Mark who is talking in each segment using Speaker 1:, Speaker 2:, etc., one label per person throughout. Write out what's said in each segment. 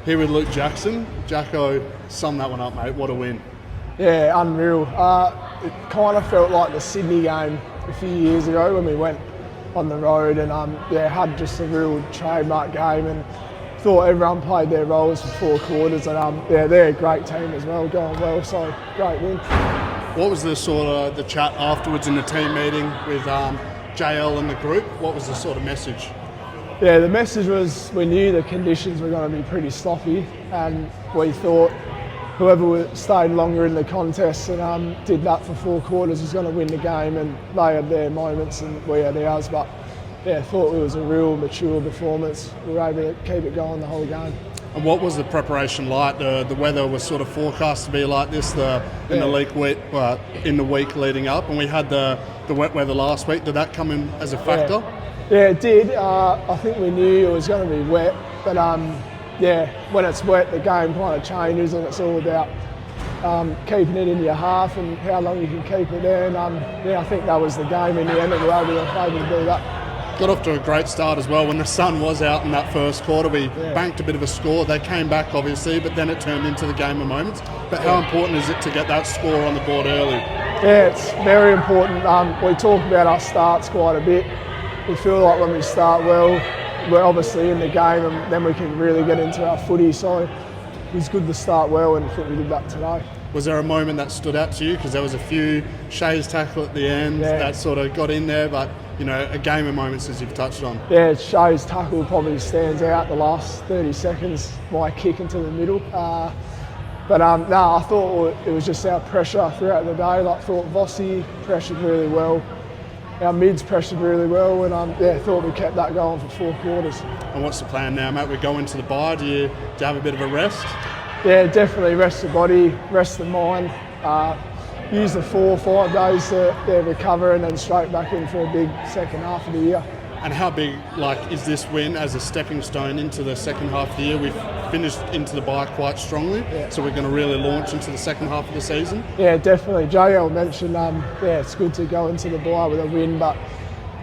Speaker 1: Here with Luke Jackson. Jacko, sum that one up, mate. What a win.
Speaker 2: Yeah, unreal. It kind of felt like the Sydney game a few years ago when we went on the road and had just a real trademark game, and thought everyone played their roles for 4 quarters, and they're a great team as well, going well, so great win.
Speaker 1: What was the sort of the chat afterwards in the team meeting with JL and the group? What was the sort of message?
Speaker 2: Yeah, the message was we knew the conditions were going to be pretty sloppy, and we thought whoever stayed longer in the contest and did that for 4 quarters was going to win the game, and they had their moments and we had ours, but yeah, thought it was a real mature performance. We were able to keep it going the whole game.
Speaker 1: And what was the preparation like? The weather was sort of forecast to be like this in the week leading up, and we had the wet weather last week. Did that come in as a factor?
Speaker 2: Yeah, it did. I think we knew it was going to be wet, but when it's wet, the game kind of changes, and it's all about keeping it in your half and how long you can keep it there. And I think that was the game in the end, and we were able to do that.
Speaker 1: Got off to a great start as well. When the sun was out in that first quarter, we banked a bit of a score. They came back, obviously, but then it turned into the game of moments. But how important is it to get that score on the board early?
Speaker 2: Yeah, it's very important. We talk about our starts quite a bit. We feel like when we start well, we're obviously in the game, and then we can really get into our footy. So it was good to start well, and I think we did that today.
Speaker 1: Was there a moment that stood out to you? Because there was a few Shay's tackle at the end that sort of got in there, but a game of moments as you've touched on.
Speaker 2: Yeah, Shay's tackle probably stands out the last 30 seconds, my kick into the middle. I thought it was just our pressure throughout the day. I thought Vossi pressured really well. Our mids pressured really well, and thought we kept that going for 4 quarters.
Speaker 1: And what's the plan now, mate? We go into the bye. Do you have a bit of a rest?
Speaker 2: Yeah, definitely rest the body, rest the mind. Use the 4 or 5 days to recover, and then straight back in for a big second half of the year.
Speaker 1: And how big is this win as a stepping stone into the second half of the year? We've finished into the bye quite strongly, so we're going to really launch into the second half of the season. Yeah,
Speaker 2: definitely. JL mentioned, it's good to go into the bye with a win, but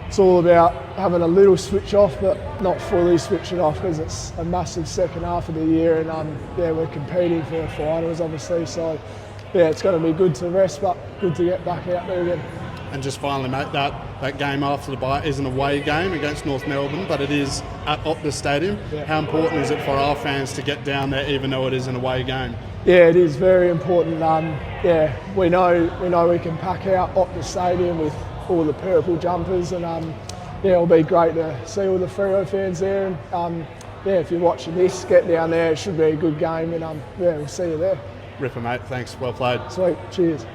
Speaker 2: it's all about having a little switch off, but not fully switching off, because it's a massive second half of the year, and we're competing for the finals, obviously. So it's going to be good to rest, but good to get back out there again.
Speaker 1: And just finally, mate, that game after the bye is an away game against North Melbourne, but it is at Optus Stadium. Yeah. How important is it for our fans to get down there, even though it is an away game?
Speaker 2: Yeah, it is very important. We know we can pack out Optus Stadium with all the purple jumpers, and it'll be great to see all the Freo fans there. And if you're watching this, get down there. It should be a good game, and we'll see you there.
Speaker 1: Ripper, mate. Thanks. Well played.
Speaker 2: Sweet. Cheers.